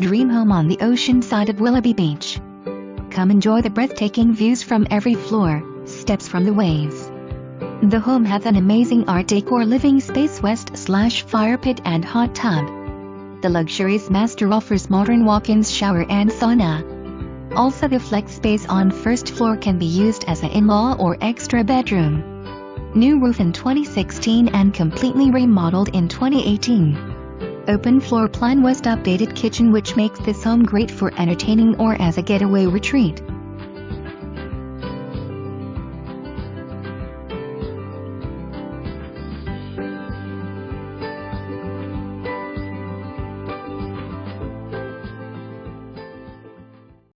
dream home on the ocean side of Willoughby Beach. Come enjoy the breathtaking views from every floor, steps from the waves. The home has an amazing Art Deco living space, west/fire pit and hot tub. The luxurious master offers modern walk-ins, shower and sauna. Also, the flex space on first floor can be used as an in-law or extra bedroom. New roof in 2016 and completely remodeled in 2018. Open floor plan, updated kitchen, which makes this home great for entertaining or as a getaway retreat.